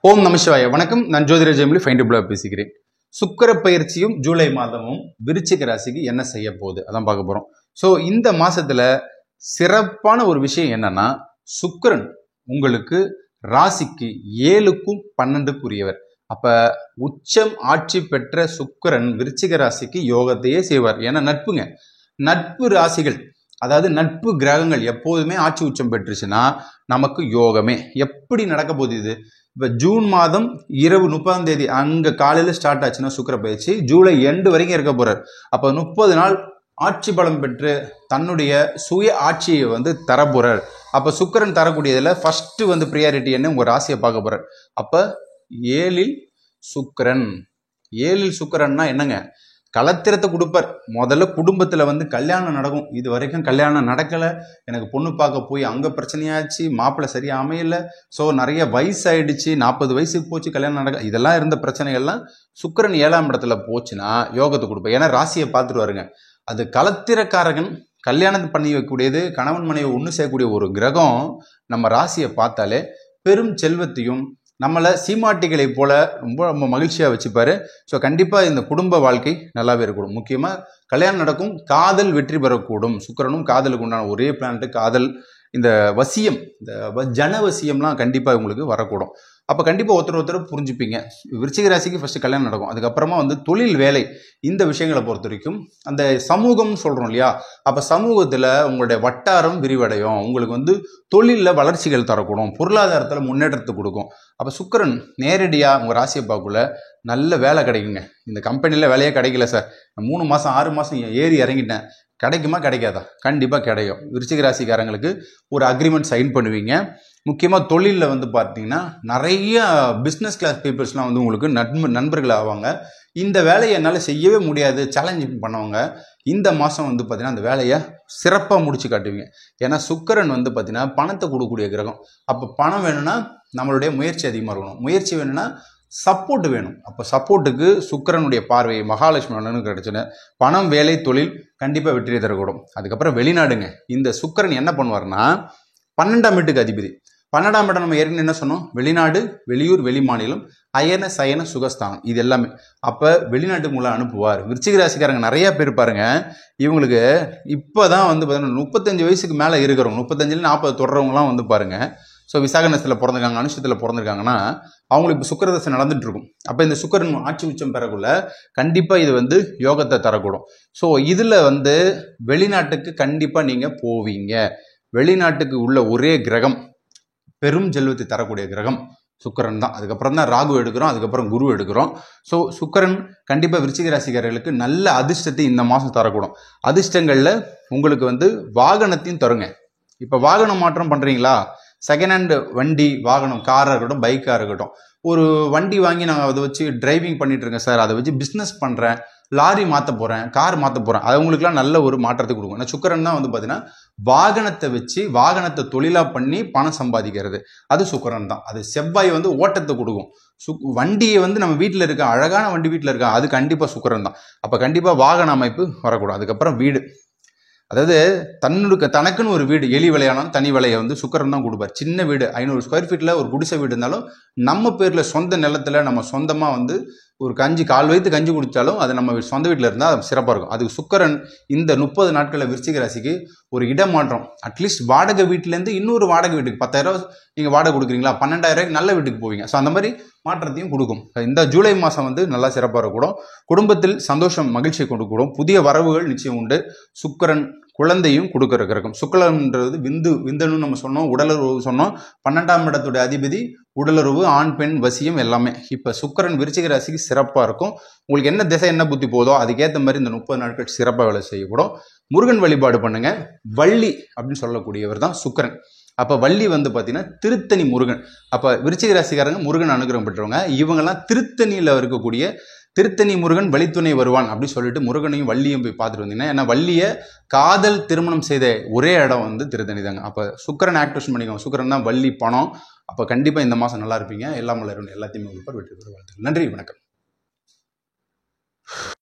ஓம் நம சிவாய. வணக்கம். நான் ஜோதிட ஜெமிலி ஃபைண்டபிளா பேசுகிறேன். சுக்கிர பயிற்சியும் ஜூலை மாதமும் விருச்சிக ராசிக்கு என்ன செய்ய போகுது அதான் பார்க்க போறோம். ஸோ இந்த மாசத்துல சிறப்பான ஒரு விஷயம் என்னன்னா, சுக்கிரன் உங்களுக்கு ராசிக்கு 7க்கும் 12க்குரியவர். அப்ப உச்சம் ஆட்சி பெற்ற சுக்கிரன் விருச்சிக ராசிக்கு யோகத்தையே செய்வார். ஏன்னா நட்புங்க, நட்பு ராசிகள், அதாவது நட்பு கிரகங்கள் எப்போதுமே ஆட்சி உச்சம் பெற்றுச்சுன்னா நமக்கு யோகமே. எப்படி நடக்க போகுது இது? இப்போ ஜூன் மாதம் இரவு 30ஆம் தேதி அங்கே காலையில் ஸ்டார்ட் ஆச்சுன்னா சுக்கிர பயிற்சி ஜூலை எண்டு வரைக்கும் இருக்க போறார். அப்போ 30 நாள் ஆட்சி பலம் பெற்று தன்னுடைய சுய ஆட்சியை தர போறார். அப்போ சுக்கிரன் தரக்கூடியதில் ஃபர்ஸ்ட் ப்ரியாரிட்டி என்ன? உங்கள் ராசியை பார்க்க போறார். அப்போ 7ல் சுக்கிரன். 7ல் சுக்கிரன்னா என்னங்க? கலத்திரத்தை கொடுப்பார். முதல்ல குடும்பத்தில் கல்யாணம் நடக்கும். இது வரைக்கும் கல்யாணம் நடக்கலை, எனக்கு பொண்ணு பார்க்க போய் அங்கே பிரச்சனையாச்சு, மாப்பிள்ளை சரியாக அமையலை, ஸோ நிறைய வயசாயிடுச்சு, 40 வயசுக்கு போச்சு, கல்யாணம் நடக்க, இதெல்லாம் இருந்த பிரச்சனைகள்லாம் சுக்கிரன் 7ஆம் இடத்துல போச்சுன்னா யோகத்தை கொடுப்பார். ஏன்னா ராசியை பார்த்துட்டு வருங்க. அது கலத்திரக்காரகன், கல்யாணம் பண்ணி வைக்கக்கூடியது, கணவன் மனைவி ஒன்று செய்யக்கூடிய ஒரு கிரகம் நம்ம ராசியை பார்த்தாலே பெரும் செல்வத்தையும் நம்மளை சீமாட்டிகளை போல ரொம்ப மகிழ்ச்சியாக வச்சுப்பாரு. ஸோ கண்டிப்பாக இந்த குடும்ப வாழ்க்கை நல்லாவே இருக்கணும். முக்கியமாக கல்யாணம் நடக்கும், காதல் வெற்றி பெறக்கூடும். சுக்கிரனும் காதலுக்கு உண்டான ஒரே பிளானட் காதல். இந்த வசியம், இந்த ஜனவசியம்லாம் கண்டிப்பாக உங்களுக்கு வரக்கூடும். அப்போ கண்டிப்பாக ஒருத்தர் புரிஞ்சுப்பீங்க. விருச்சிக ராசிக்கு ஃபர்ஸ்ட் கல்யாணம் நடக்கும். அதுக்கப்புறமா தொழில் வேலை, இந்த விஷயங்களை பொறுத்த வரைக்கும் அந்த சமூகம்னு சொல்கிறோம் இல்லையா, அப்போ சமூகத்தில் உங்களுடைய வட்டாரம் விரிவடையும். உங்களுக்கு தொழிலில் வளர்ச்சிகள் தரக்கூடும், பொருளாதாரத்தில் முன்னேற்றத்தை கொடுக்கும். அப்போ சுக்கிரன் நேரடியாக உங்கள் ராசியை பார்க்கல நல்ல வேலை கிடைக்குங்க. இந்த கம்பெனியில் வேலையே கிடைக்கல சார், 3 மாதம் 6 மாதம் ஏறி இறங்கிட்டேன், கிடைக்குமா கிடைக்காதா? கண்டிப்பாக கிடைக்கும். விருச்சிக ராசிக்காரங்களுக்கு ஒரு அக்ரிமெண்ட் சைன் பண்ணுவீங்க. முக்கியமாக தொழிலில் பார்த்தீங்கன்னா நிறைய பிஸ்னஸ் கிளாஸ் பீப்புள்ஸ்லாம் உங்களுக்கு நண்பர்கள் ஆவாங்க. இந்த வேலையை என்னால் செய்யவே முடியாது சேலஞ்ச் பண்ணவங்க இந்த மாதம் பார்த்தீங்கன்னா அந்த வேலையை சிறப்பாக முடிச்சு காட்டுவீங்க. ஏன்னா சுக்கிரன் பார்த்தீங்கன்னா பணத்தை கொடுக்கக்கூடிய கிரகம். அப்போ பணம் வேணும்னா நம்மளுடைய முயற்சி அதிகமாக இருக்கணும், முயற்சி வேணும்னா சப்போர்ட் வேணும். அப்போ சப்போர்ட்டுக்கு சுக்கிரனுடைய பார்வை மகாலட்சுமி கிடைச்சுன்னு பணம், வேலை, தொழில் கண்டிப்பாக வெற்றியை தரக்கூடும். அதுக்கப்புறம் வெளிநாடுங்க. இந்த சுக்கிரன் என்ன பண்ணுவார்னா 12ஆம் வீட்டுக்கு அதிபதி. 12ஆம் இடம் நம்ம ஏற்கனவே என்ன சொன்னோம்? வெளிநாடு, வெளியூர், வெளி மாநிலம், அயன சயன சுகஸ்தானம், இது எல்லாமே. அப்போ வெளிநாட்டுக்கு உங்களை அனுப்புவார். விருச்சிக ராசிக்காரங்க நிறைய பேர் பாருங்க, இவங்களுக்கு இப்போதான் பார்த்தீங்கன்னா 35 வயசுக்கு மேலே இருக்கிறவங்க, 35ல 40 தொடர்றவங்களாம் பாருங்க. ஸோ விசாக நட்சத்திரத்தில் பிறந்திருக்காங்க, அனுஷத்தில் பிறந்திருக்காங்கன்னா அவங்களுக்கு இப்போ சுக்கிர நடந்துட்டு இருக்கும். அப்போ இந்த சுக்கிரன் ஆட்சி உச்சம் பெறக்குள்ள கண்டிப்பாக இது யோகத்தை தரக்கூடும். ஸோ இதில் வெளிநாட்டுக்கு கண்டிப்பாக நீங்கள் போவீங்க. வெளிநாட்டுக்கு உள்ள ஒரே கிரகம், பெரும் செல்வத்தை தரக்கூடிய கிரகம் சுக்கிரன் தான். அதுக்கப்புறம் தான் ராகு எடுக்கிறோம், அதுக்கப்புறம் குரு எடுக்கிறோம். ஸோ சுக்கிரன் கண்டிப்பாக விருச்சிக ராசிக்காரர்களுக்கு நல்ல அதிர்ஷ்டத்தை இந்த மாதம் தரக்கூடும். அதிர்ஷ்டங்களில் உங்களுக்கு வாகனத்தையும் தருங்க. இப்போ வாகனம் மாற்றம் பண்ணுறீங்களா? செகண்ட் ஹேண்ட் வண்டி, வாகனம், காராக இருக்கட்டும், பைக்காக இருக்கட்டும், ஒரு வண்டி வாங்கி நான் அதை வச்சு டிரைவிங் பண்ணிட்டு இருக்கேன் சார், அதை வச்சு பிஸ்னஸ் பண்ணுறேன், லாரி மாற்ற போகிறேன், கார் மாற்ற போகிறேன், அது உங்களுக்குலாம் நல்ல ஒரு மாற்றத்தை கொடுக்கும். ஏன்னா சுக்கிரன் தான் பார்த்தீங்கன்னா வாகனத்தை வச்சு வாகனத்தை தொழிலாக பண்ணி பணம் சம்பாதிக்கிறது, அது சுக்கிரன் தான். அது செவ்வாய் ஓட்டத்தை கொடுக்கும். வண்டியை நம்ம வீட்டில் இருக்க அழகான வண்டி வீட்டில் இருக்கா, அது கண்டிப்பாக சுக்கிரன் தான். அப்போ கண்டிப்பாக வாகன அமைப்பு வரக்கூடும். அதுக்கப்புறம் வீடு, அதாவது தனக்குன்னு ஒரு வீடு, எலி விலையானாலும் தனி விலையை சுக்கிரன் தான் கொடுப்பார். சின்ன வீடு 500 ஸ்கொயர் ஃபீட்டில் ஒரு குடிசை வீடு இருந்தாலும் நம்ம பேரில் சொந்த நிலத்தில் நம்ம சொந்தமாக ஒரு கால் வயிற்று கஞ்சி குடித்தாலும் அது நம்ம சொந்த வீட்டில் இருந்தால் அது சிறப்பாக இருக்கும். அதுக்கு சுக்கிரன் இந்த 30 நாட்களில் விருச்சிக ராசிக்கு ஒரு இடமாற்றம், அட்லீஸ்ட் வாடகை வீட்டிலேருந்து இன்னொரு வாடகை வீட்டுக்கு 10,000 நீங்கள் வாடகை கொடுக்குறீங்களா, 12,000 நல்ல வீட்டுக்கு போவீங்க. ஸோ அந்த மாதிரி மாற்றத்தையும் கொடுக்கும். இந்த ஜூலை மாதம் நல்லா சிறப்பாக இருக்கக்கூடும். குடும்பத்தில் சந்தோஷம், மகிழ்ச்சியை கொடுக்கூடும். புதிய வரவுகள் நிச்சயம் உண்டு. சுக்கிரன் குழந்தையும் கொடுக்கற கிரகம். சுக்கிரன்ன்றது விந்தனு நம்ம சொன்னோம், உடலுறவு சொன்னோம். 12ஆம் இடத்துடைய அதிபதி உடலுறவு, ஆண் பெண் வசியம் எல்லாமே. இப்போ சுக்கிரன் விருச்சிக ராசிக்கு சிறப்பாக இருக்கும். உங்களுக்கு என்ன திசை என்ன புத்தி போதோ அதுக்கேற்ற மாதிரி இந்த 30 நாட்கள் சிறப்பாக வேலை செய்யக்கூடும். முருகன் வழிபாடு பண்ணுங்க. வள்ளி அப்படின்னு சொல்லக்கூடியவர் தான் சுக்கிரன். அப்போ வள்ளி பார்த்தீங்கன்னா திருத்தணி முருகன். அப்போ விருச்சிக ராசிக்காரங்க முருகன் அனுகிரகம் பெற்றவங்க. இவங்கெல்லாம் திருத்தணியில் இருக்கக்கூடிய திருத்தணி முருகன் வழித்துணை வருவான் அப்படின்னு சொல்லிட்டு முருகனையும் வள்ளியும் போய் பார்த்துட்டு வந்தீங்கன்னா, ஏன்னா வள்ளியை காதல் திருமணம் செய்த ஒரே இடம் திருத்தணி தாங்க. அப்போ சுக்கிரன் ஆக்டிவேஷன் பண்ணிக்கோங்க. சுக்கிரன் தான் வள்ளி, பணம். அப்போ கண்டிப்பாக இந்த மாதம் நல்லா இருப்பீங்க. எல்லாம் எல்லாத்தையுமே வெற்றி பெற வாழ்த்துக்கள். நன்றி, வணக்கம்.